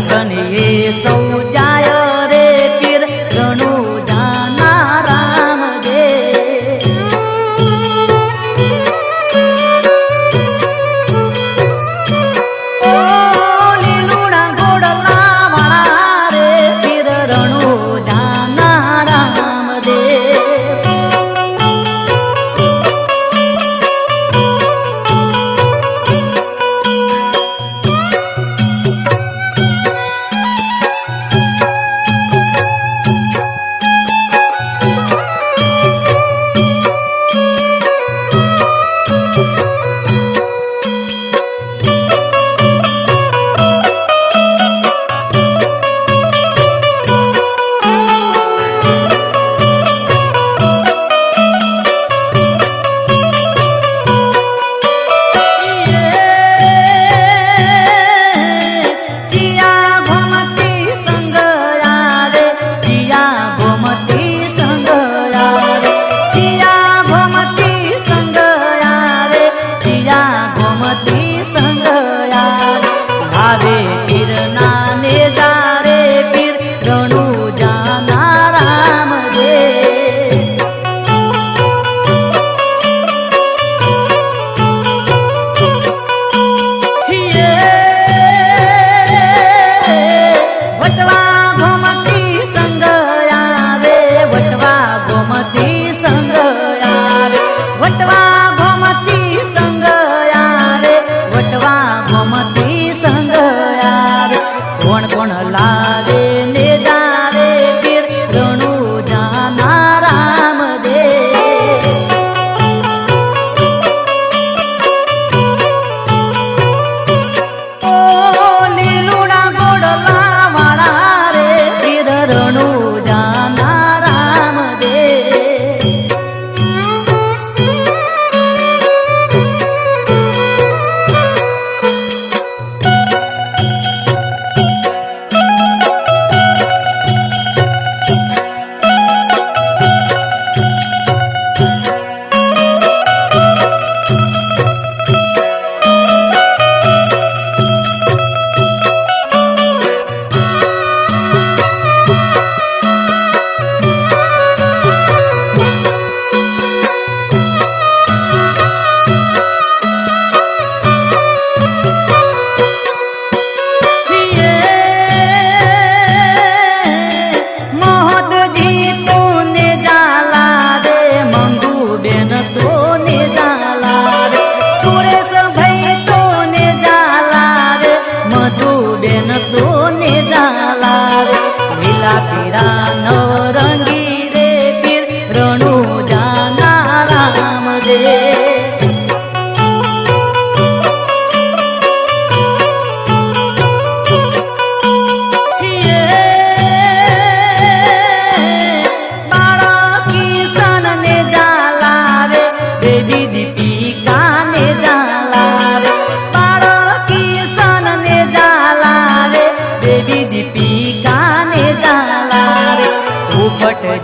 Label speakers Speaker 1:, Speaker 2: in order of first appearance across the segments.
Speaker 1: दर्शन ये सौ जाय रे पीर रणु जाना राम दे ओ लीलुड़ा घोड़ला वाला रे पीर रणु जाना राम दे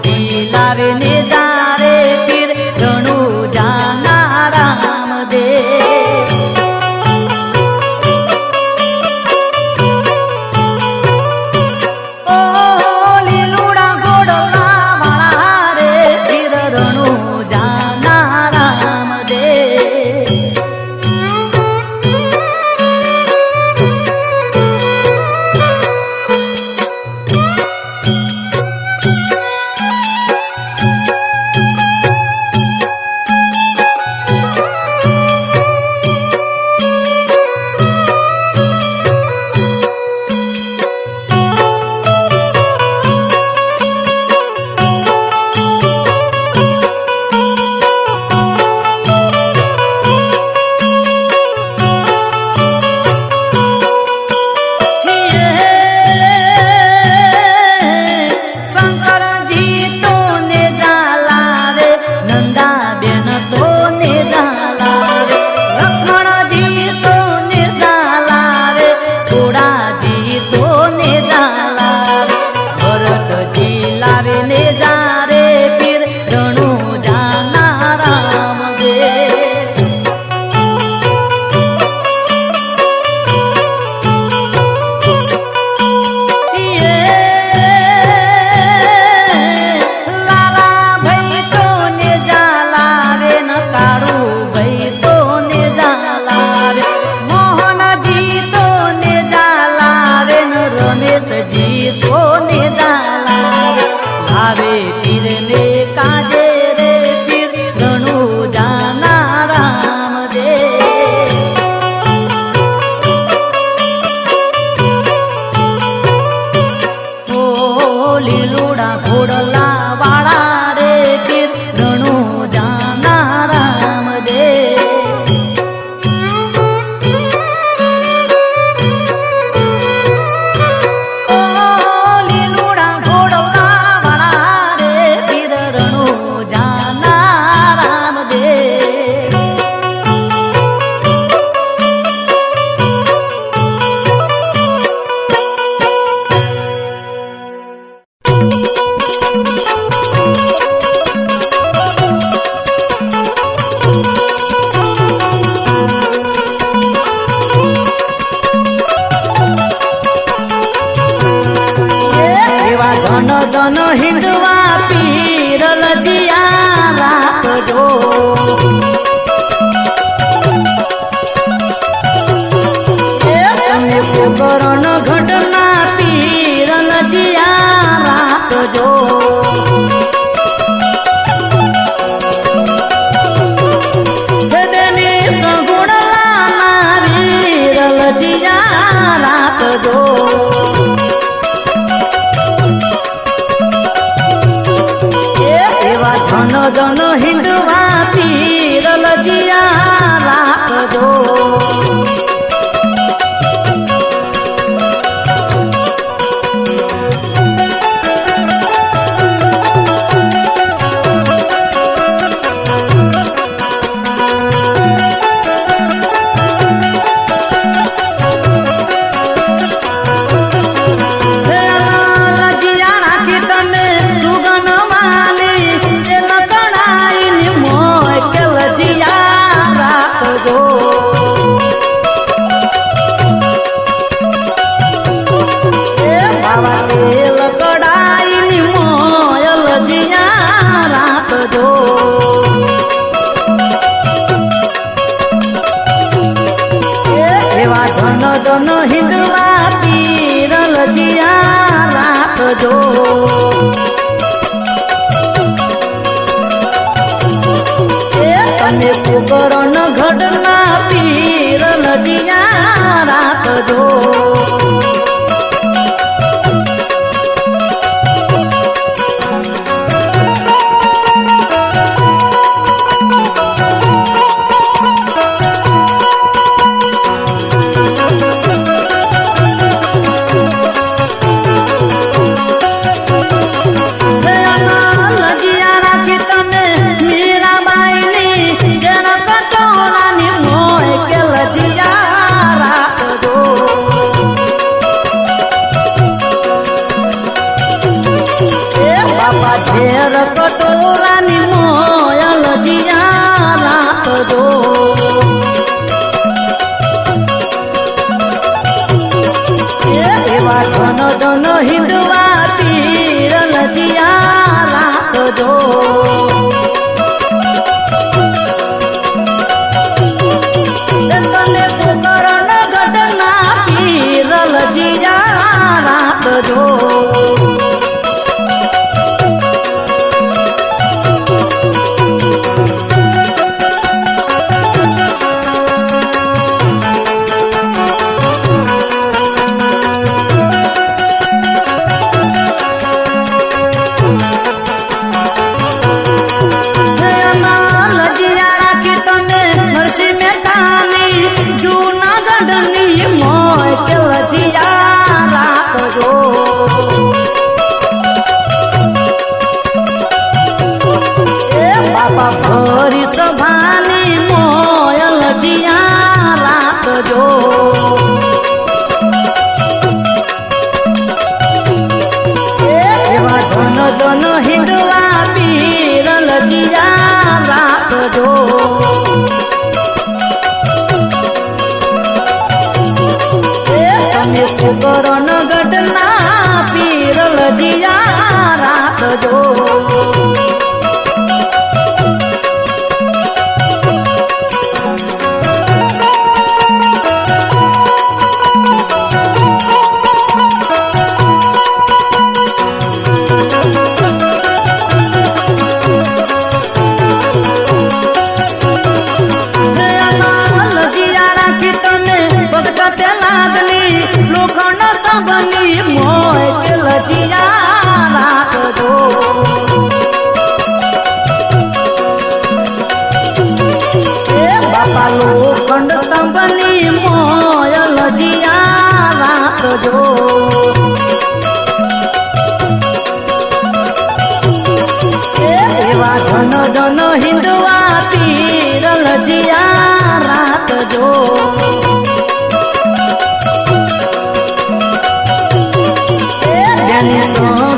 Speaker 1: जी लावे ने जारे पीर रणु जाना राम दे ओ लीलुड़ा घोड़ला वाला रे पीर रणु जाना राम दे જન હિંદવા પીરલ જીયા રાખજો તમે પોકરણ ઘટના પીરલ જીયા રાખજો જન હિંદવા પીરલ જીયા રાખજો જન હિંદવા પીરલ જીયા રાખજો તમે પોકરણ ઘડના પીરલ જીયા રાખજો ઝેર કટોરાની મોયલ જીયા રાખજો એવા જન હિંદવા પીરલ જીયા રાખજો તમે પોકરણ ગઢના પીરલ જીયા રાખજો ભરી સભાની મોયલ જીયા રાખજો એવા જન હિંદવા પીરલ જીયા રાખજો તમે પોકરણ ગઢના પીરલ જીયા રાખજો લોખંડ સ્તંભની મોયલ જીયા રાખજો એવા જન હિંદવા પીરલ જીયા રાખજો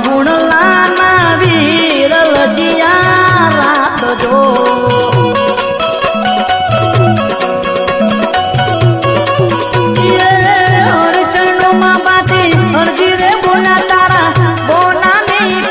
Speaker 1: ગુણ લાના વીરલ જીયા રાખજો અડચણોમાં બાતી અરજી રે બોલા તારા બોનાની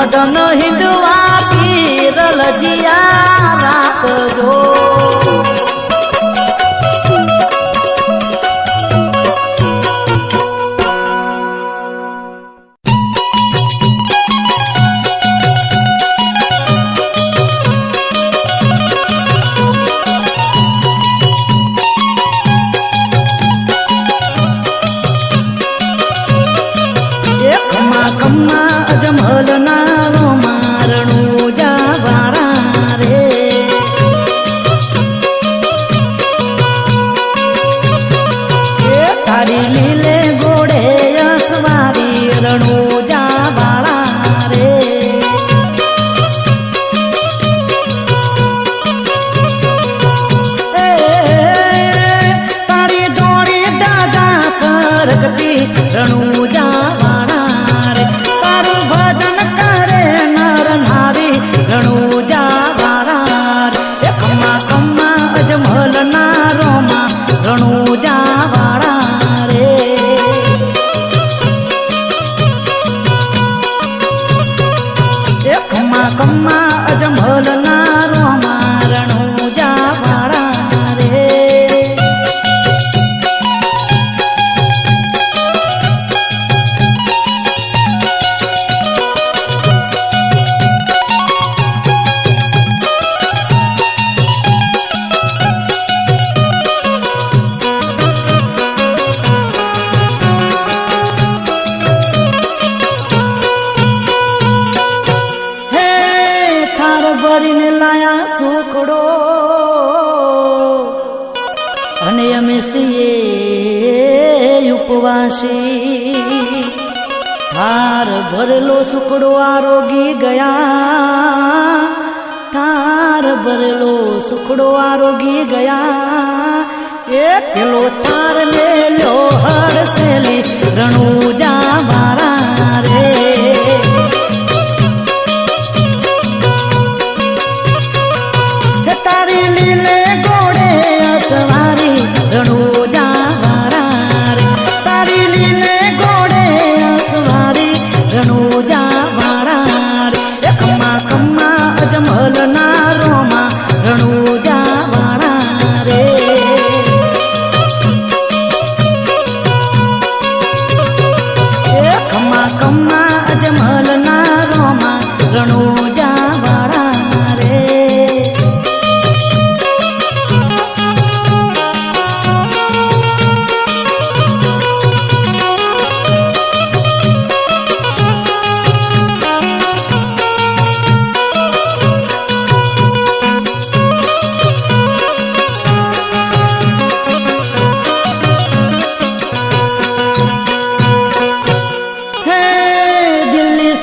Speaker 1: મદન હિંદવા પીર લજિયા રાખજો. અજમલ નારો મારણું જાવાળા રે. તારી લીલે ગોળે અસવારી રણું જાવાળા રે. તારી દોડી દાદા પરગતી રણું જાવાળા. અજમલ નારો મારણું જાવાળા રે. ભરીને લાયા સુખડો અને અમે છીએ ઉપવાસી. થાર ભરેલો સુખડો આરોગી ગયા. થાર ભરેલો સુખડો આરોગી ગયા. એ પેલો થાર મેલ્યો હરસેલી રણું જાવાળા રે. તારી લીલે ગોળે અસવારી રણું જાવાળા રે. તારી લીલે ગોળે અસવારી રણું જાવાળા રે. ખમ્મા ખમ્મા અજમલ નારોમાં રણું જાવાળા રે. ખમ્મા ખમ્મા અજમલ નારોમાં રણું જાવાળા રે.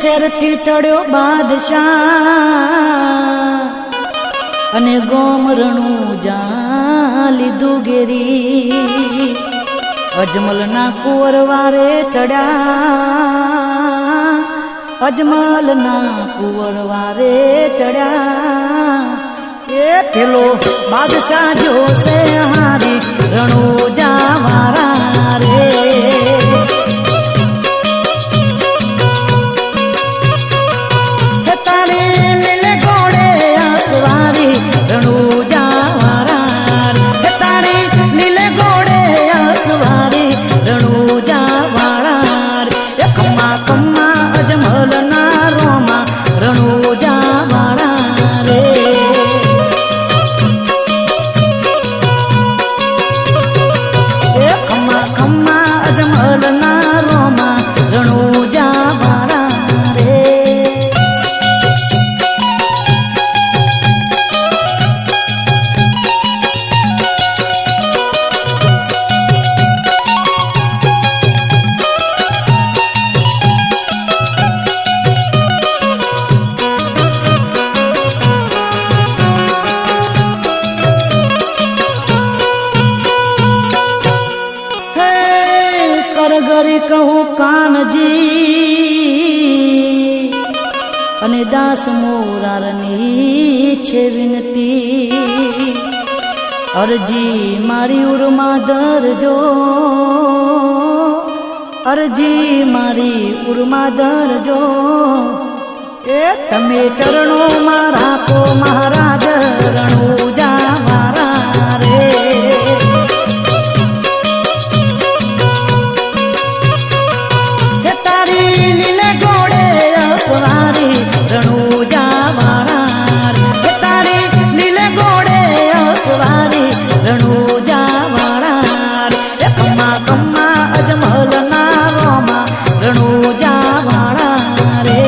Speaker 1: શેરથી ચડ્યો બાદશાહ અને ગોમરણું જા લીધું ઘેરી. અજમલના કુંવર વારે ચડ્યા. અજમલના કુંવર વારે ચડ્યા. એ પેલો બાદશાહ જોશે હારી રણું જાવાળા રે. કરી કહું કાનજી અને દાસ મોરારની છે વિનતી, અરજી મારી ઉરમાં ધરજો, અરજી મારી ઉરમાં ધરજો. એ તમે ચરણોમાં રાખો મહારાજ રણુજા મારા રે. એ તારી લીલે ઘોડે અસવારી રણુજા મારા રે. એ તારી લીલે ઘોડે અસવારી રણુજા મારા રે. એ કમ્મા કમ્મા અજમલ ના રોમા રણુજા મારા રે.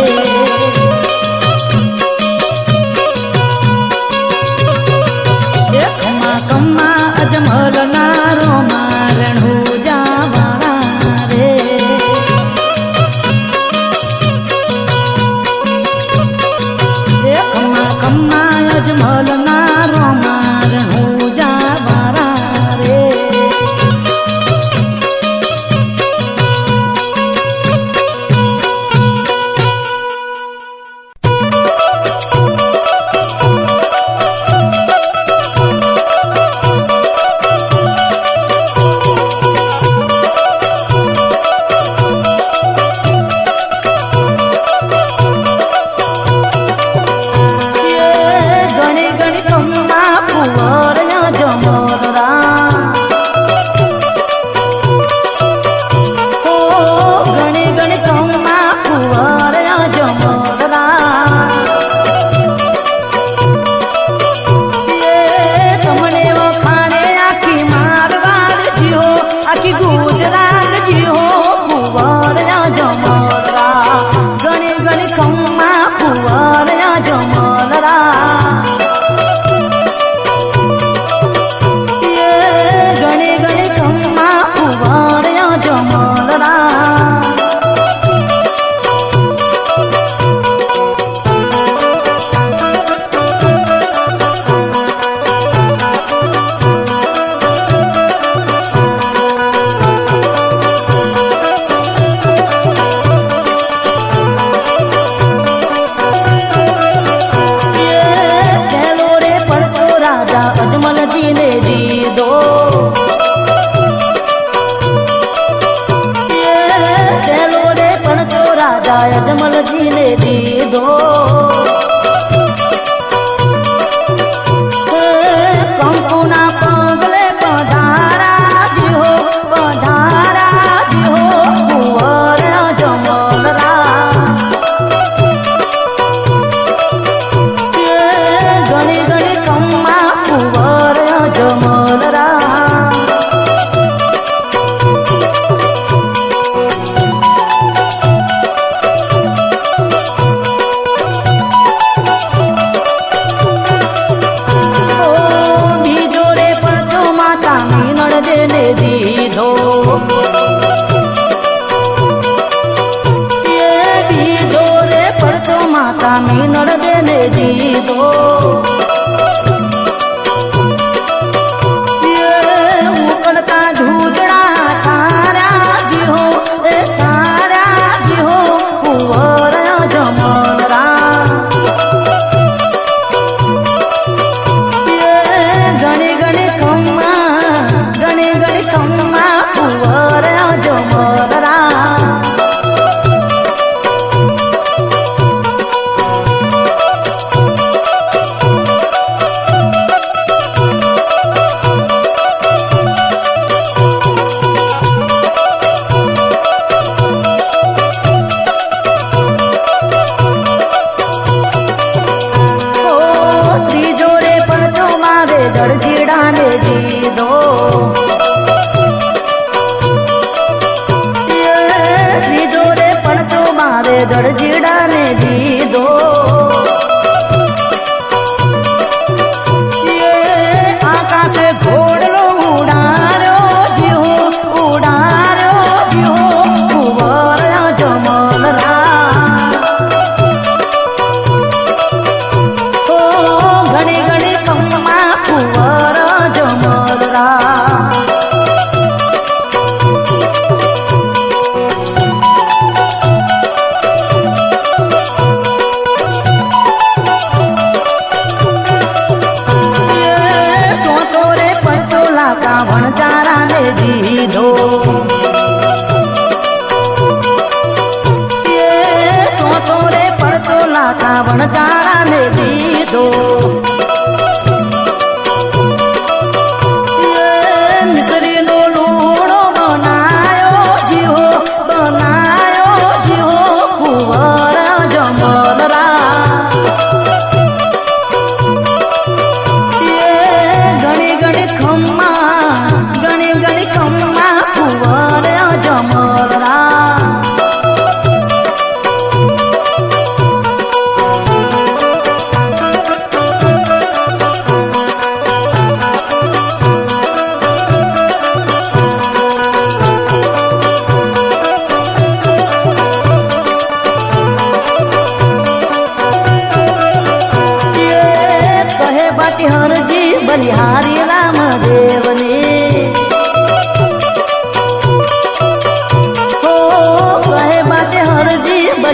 Speaker 1: કમ્મા અજમલ ના રોમા રણુજા મારા રે. કમ્મા કમ્મા અજમલ ના રોમા રણુજા મારા રે. અજમલજીને દીધો પેલો રે પણ તો રાજા અજમલજીને દીધો. કંકુના પગલે પધારાજી હો કુંવર અજમલરા. ઘણી ઘણી કમ્મા કુંવર અજમલરા. બીજો રે પડતો માતા મીનળજેને દીધો. બીજો રે પડતો માતા મીનળજેને દીધો. ઉકળતા ધૂતડા તારાજી હો કુંવર અજમલરા. ઘણી ઘણી કમ્મા કુંવર અજમલરા. ત્રીજો રે પડતો મારે દળજીડાને દીધો. ત્રીજો રે પડતો મારે દળજીડાને દીધો. આકાશે ઘોડલો ઉડાર્યો જીવો કુંવર અજમલરા. ઘણી ઘણી કમ્મા કુંવર અજમલરા.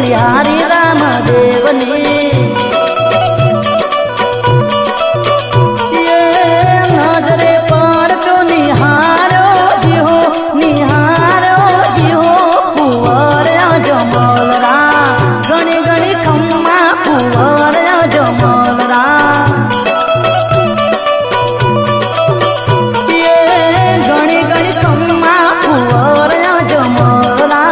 Speaker 1: બલિહારી રામદેવની નજરે પડતો નિહાર્યો જીહો કુંવર જમલરા ઘણી ઘણી ખમ્મા કુંવર જમલરા ઘણી ઘણી ખમ્મા કુંવર જમલરા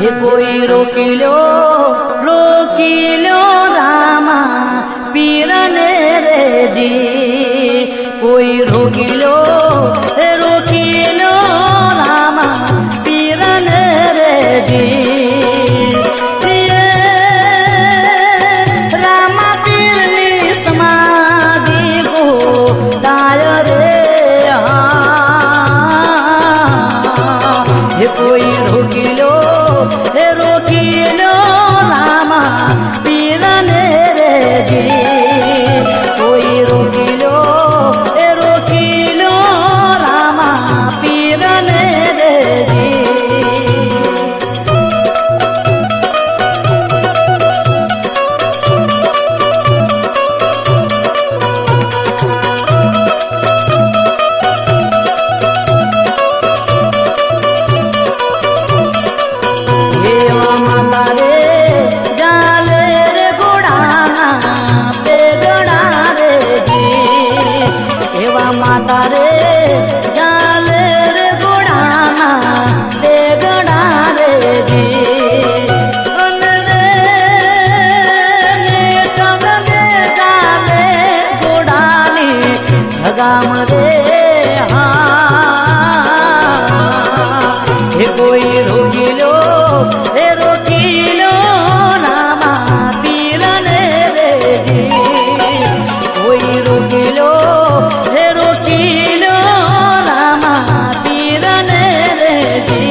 Speaker 1: हे कोई रोकी लो रामा पीरने रे जी कोई रोकी लो रामा पीरने रे जी रामा पीरनी समाधि को दाय रे हे कोई रोकी लो रामा पीरने रे जी कोई रोकी लो रामा पीरने रे जी माता रे जाले रे गुड़ाना दे गड़ा रे जी जाले गुड़ानी भगाम रे हे कोई रोकी लो रामा पीरने रे जी कोई रोकी लो रामा पीरने रे जी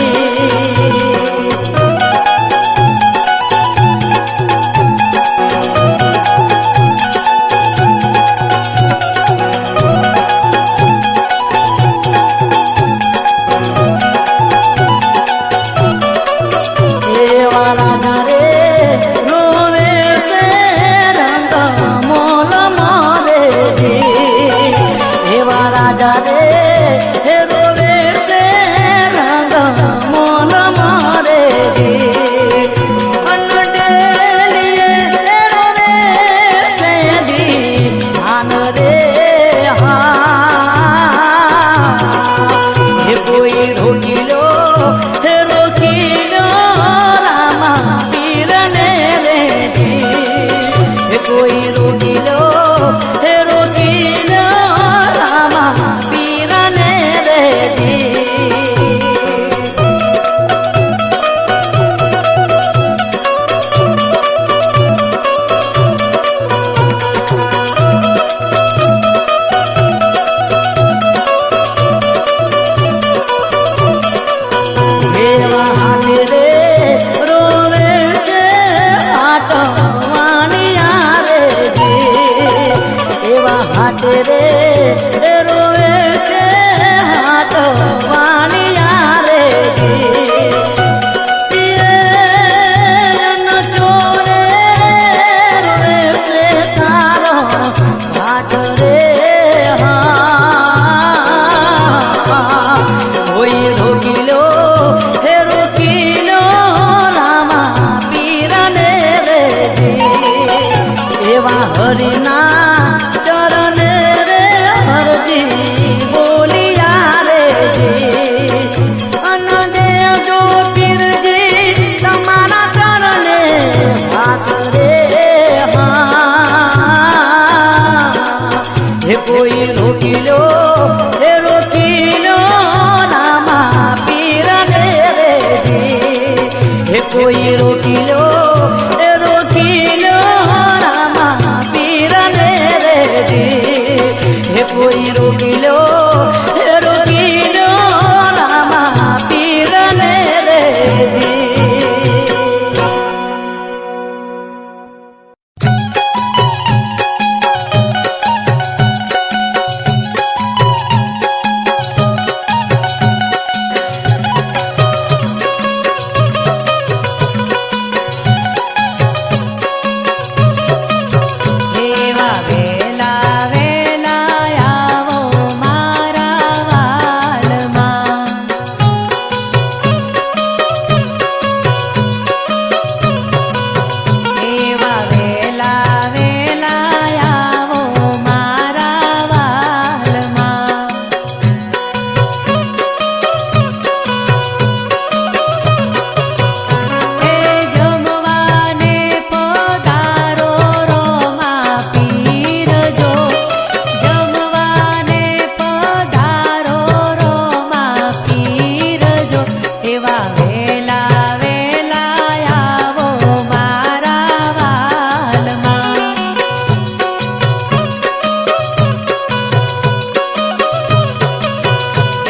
Speaker 1: એવા વેલા વેલા આવો મારા વાલમાં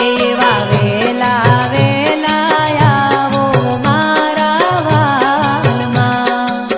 Speaker 1: એવા વેલા વેલા આવો મારા વાલમાં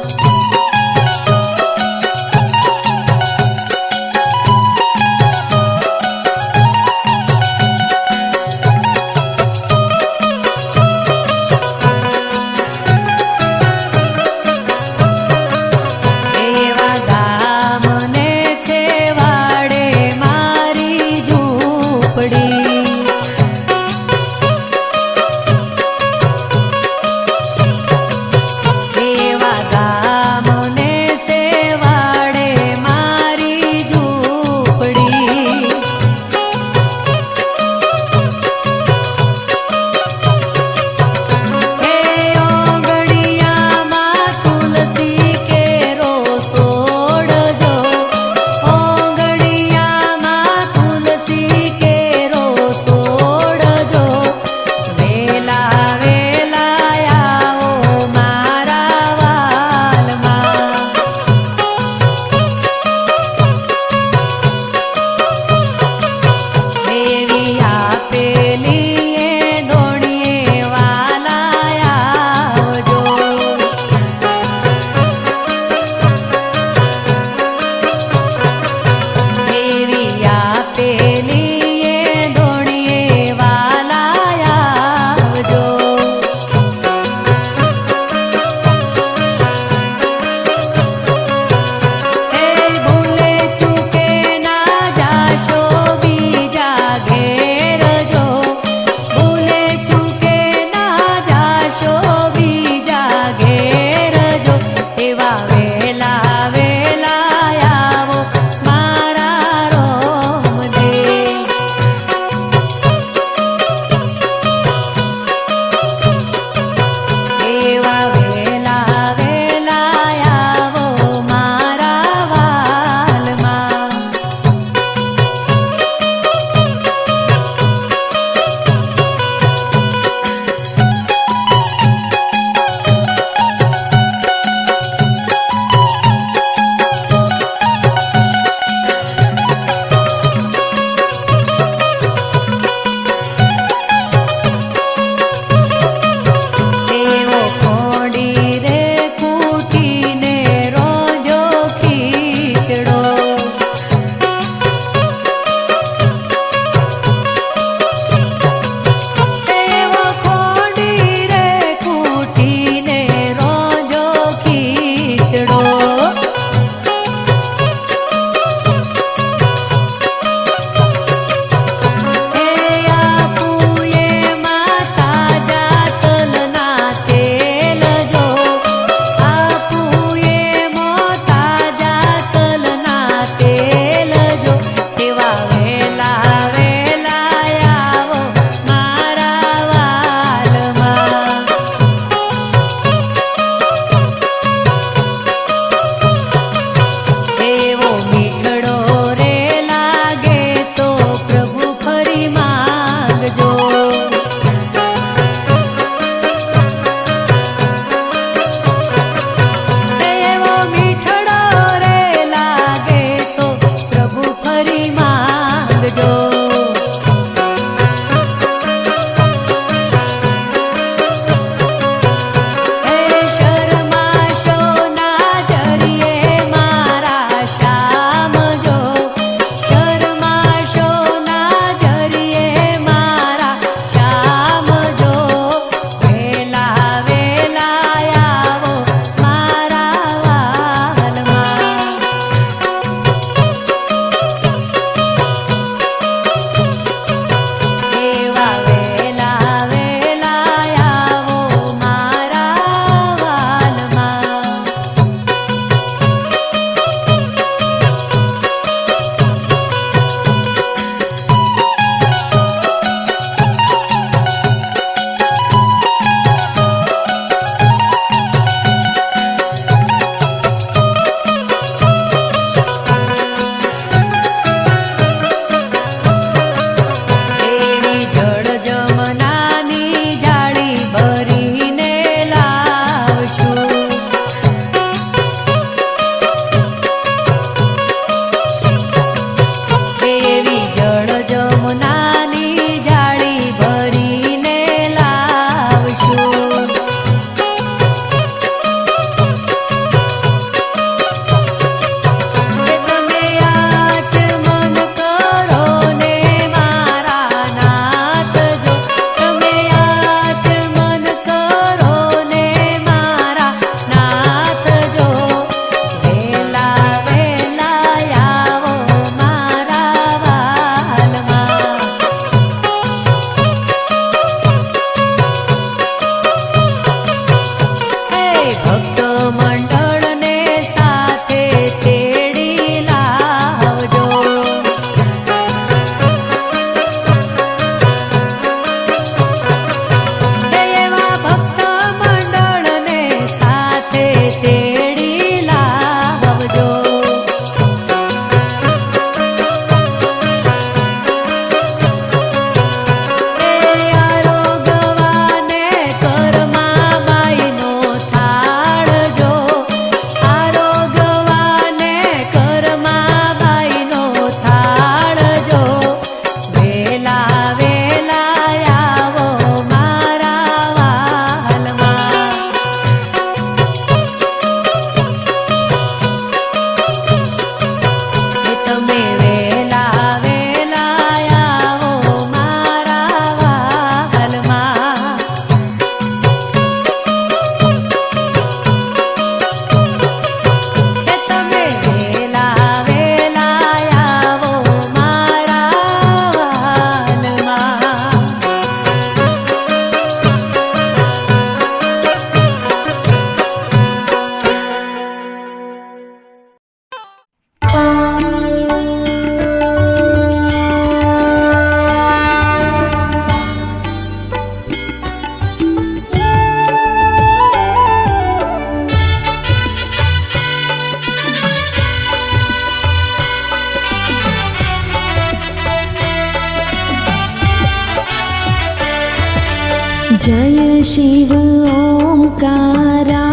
Speaker 2: जय शिव ओंकारा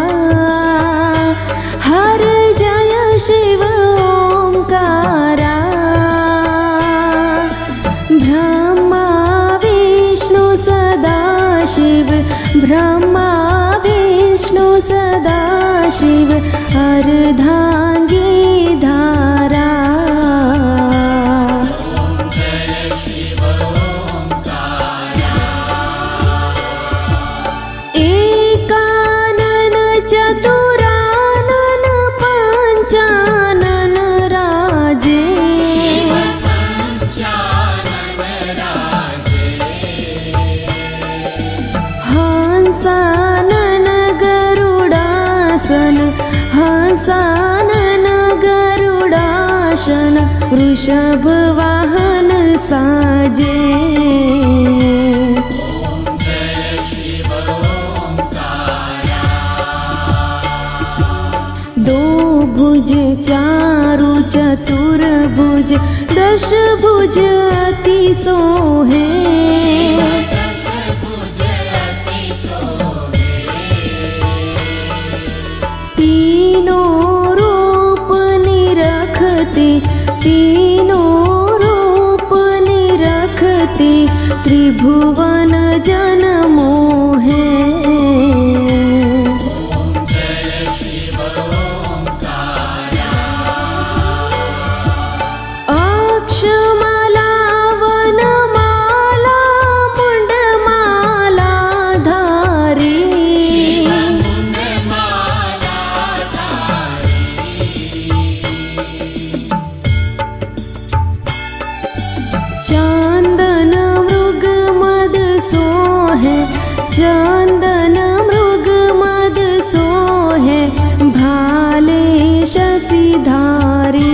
Speaker 2: हर जय शिव ओंकारा ब्रह्मा विष्णु सदा शिव ब्रह्मा विष्णु सदा शिव अर्धांगी धारा एकानन चतुरानन पंचानन राजे हंसानन गरुडासन हंसानन गरुडासन वृषभ वाहन साजे दो भुज चारु चतुर्भुज दश भुज अति सोहे तीनों रूप निरखते तीनों रूप निरखते त्रिभुवन जन मोहे अक्षमाला वनमाला मुंडमाला धारी चंदन मृग मद सोहे चंदन मृग मद सोहे भाले शशिधारी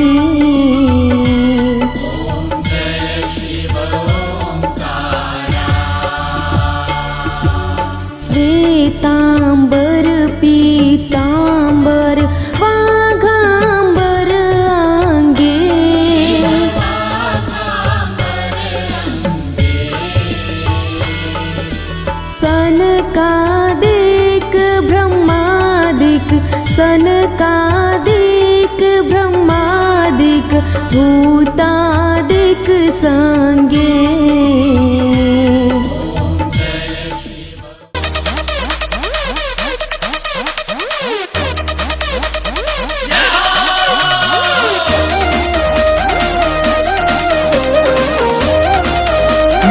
Speaker 2: श्वेतांबर पीतांबर वाघांबर आंगे सनकादिक ब्रह्मादिक सनकादिक ब्रह्मादिक भूतादिक संगे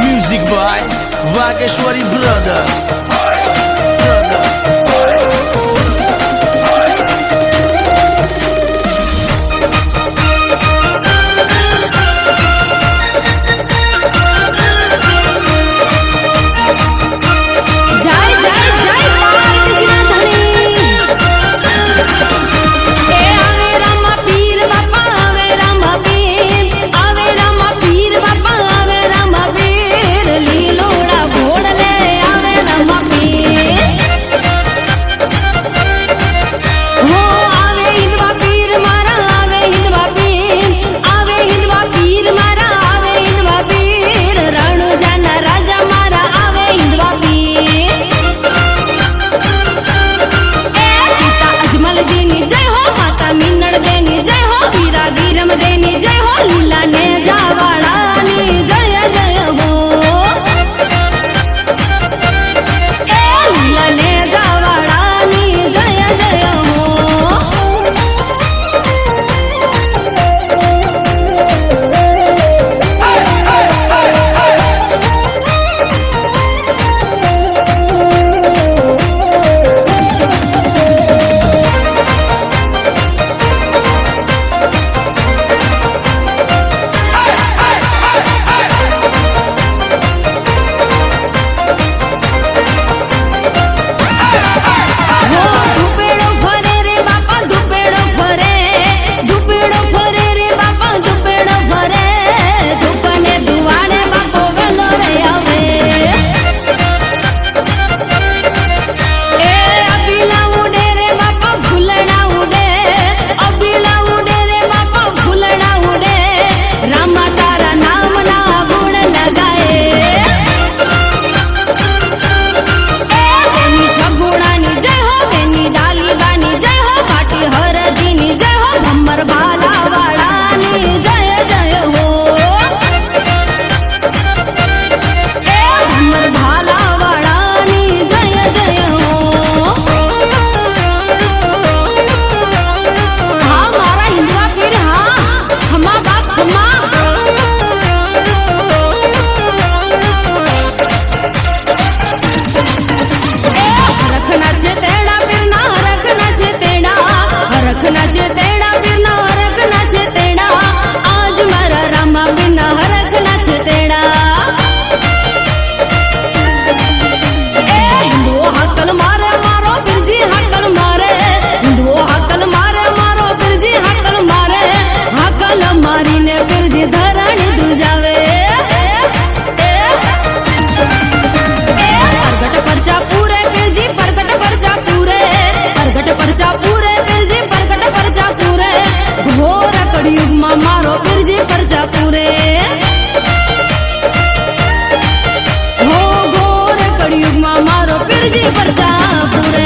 Speaker 3: Music by Vageshwari Brothers.
Speaker 2: जय जय जय पार्वतीना धनी ए आवे रामा पीर बापा आवे रामा पीर आवे रामा पीर बापा आवे रामा पीर लीलोड़ा घोड़ ले आवे रामा પૂરે હો ઘોર કળિયુગમાં મારો પીરજી પરચા પૂરે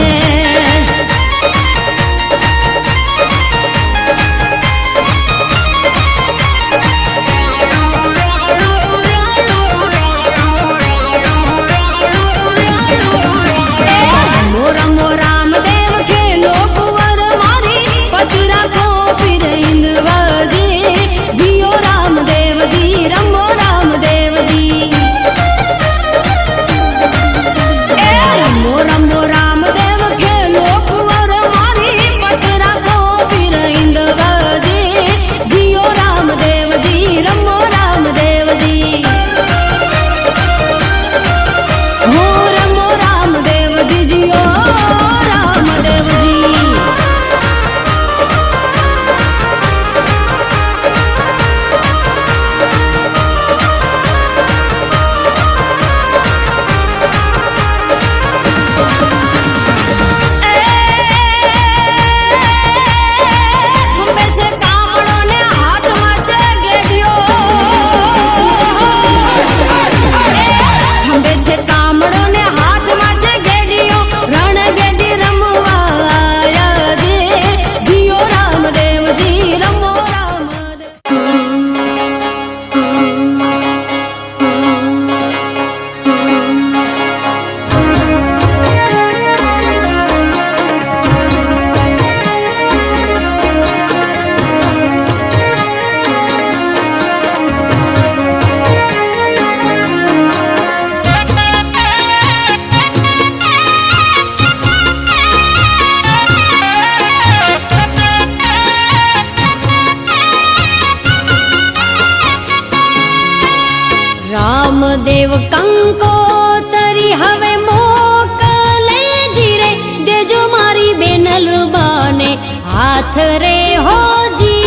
Speaker 4: રામદેવ કંકોતરી હવે મોકલે જીરે દેજો મારી બેનલ બાને હાથ રે હોજી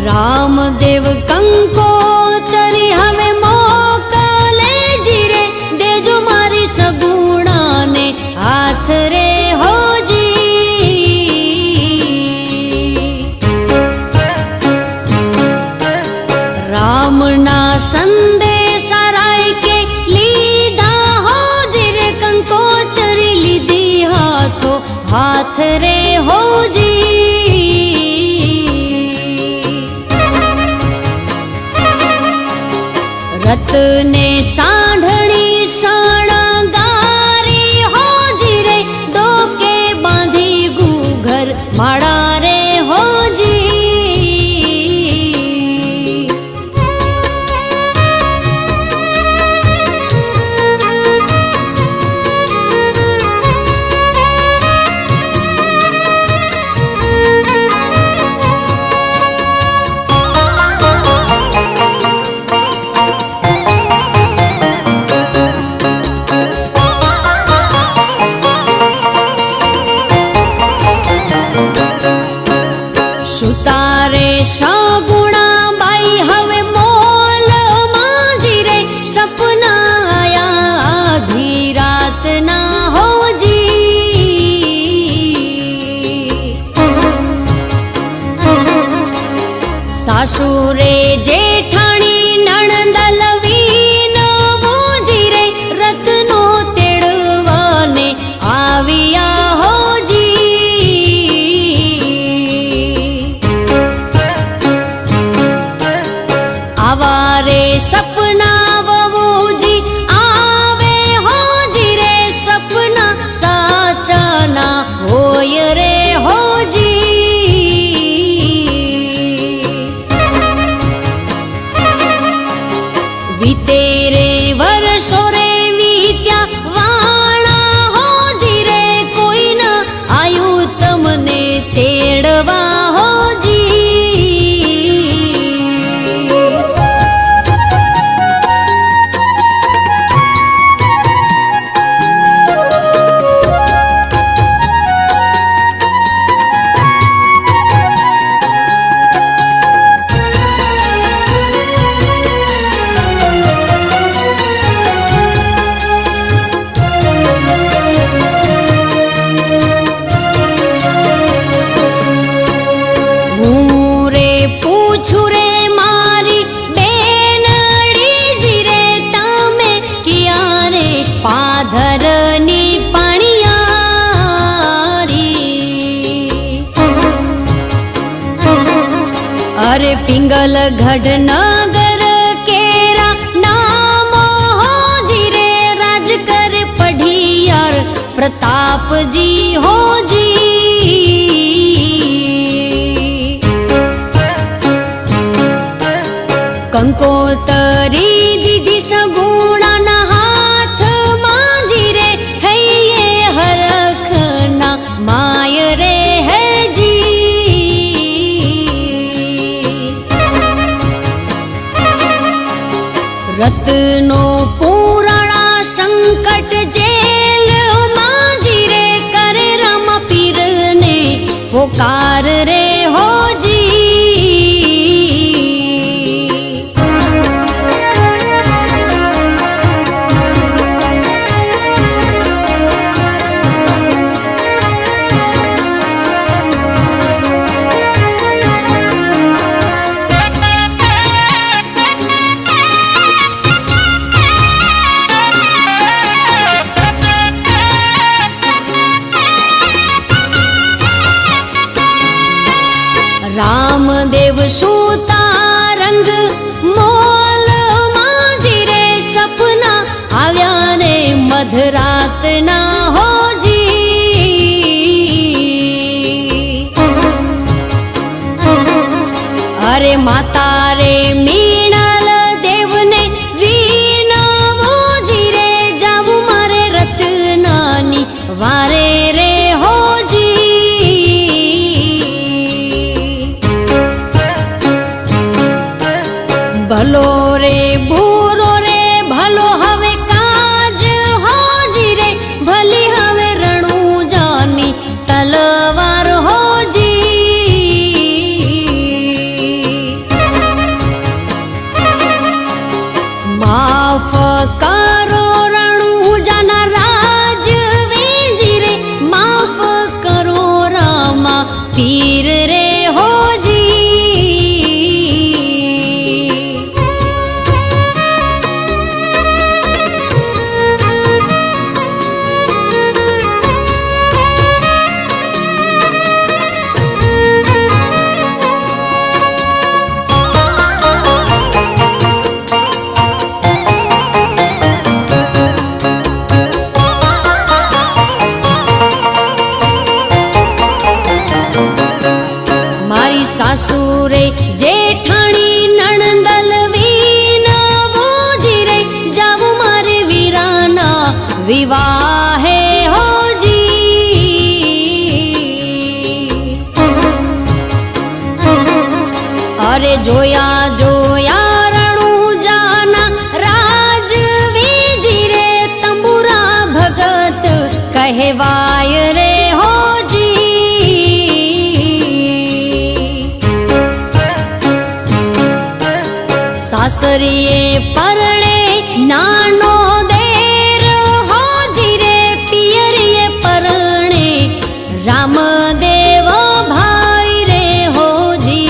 Speaker 4: રામદેવ કંકોતરી હવે મોકલે જીરે દેજો મારી સગુણાને હાથ રે હોજી રામના સંદેશા રાય કે લીધા હોજી રે કંકોતરી લીધી હાથો હાથ રે હોજી રતને સાંઢણી શણગારી હોજી રે ડોકે બાંધી ગુઘર માળા રે હોજી સુતારે સગુણાબાઈ હવે મોલ માજી રે સપના આયા આધી રાતના હોજી સાસુ રે જેઠાણી નણંદ લવીન મોજી રે રત્નો તેડવાને આવ્યા હોજી આવારે સપના બબુજી આવે હોજી રે સપના સાચાના હોય રે હોજી વીતે રે વર્ષો રે વીત્યા વાણા હોજી રે કોઈના આયુ તમને તેડવા હોજી मंगलगढ़ नगर केरा नाम हो जी रे, राज कर पढ़ियार प्रताप जी हो जी। कंकोतरी दीदी सगुणा ना हाथ मांजी रे, है ये हरखना माय रे है जी। रत्नो पुराणा संकट जेल मांजी रे, करे राम पीर ने पुकार रे हो जी। रामदेव सूता रंग मोल मांजी रे, सपना आव्या ने मधरात ना हो जी। अरे माता रे मीणल देव ने वीणवो जी रे, जाऊ मारे रत्नानी वारे रे हो जी। भलो रे बूरो रे भलो हवे काज हो जी रे, भली हवे रणु जानी तलवार हो जी। माफ करो रणु जाना राज वे जी रे, माफ करो रामा पीर रे हो जी। सासुरे जेठाणी नणंदल वीन वो जी रे, जाऊ मारे वीराना विवाहे हो जी। अरे जोया जोया रणु जाना राज वी जी रे, तंबुरा भगत कहवाय रे हो जी। सासरिये परणे नानो देर हो जी रे, पियरिये परणे रामदेव भाई रे हो जी।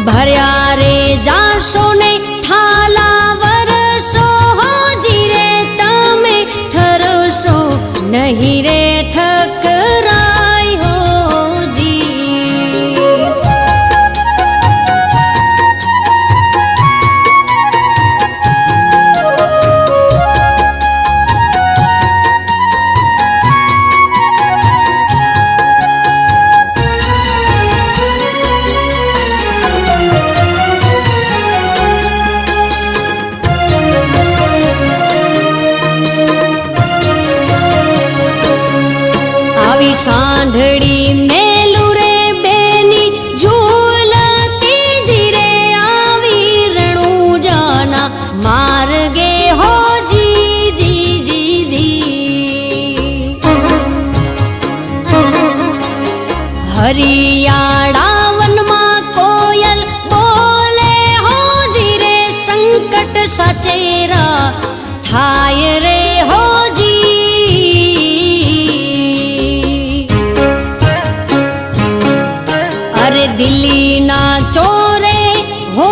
Speaker 4: भर्या रे जाशो ने थाला वरसो हो जी रे, तमे ठरसो नहीं रे ठकराई हो जी। सांढड़ी मेलू रे बेनी झूलती जी रे, आवी रणु जाना मार्गे हो जी जी जी जी। हरियाणा वन मा कोयल बोले हो जी रे, संकट सचेरा थाय रे हो जी। दिल्ली ना चोरे हो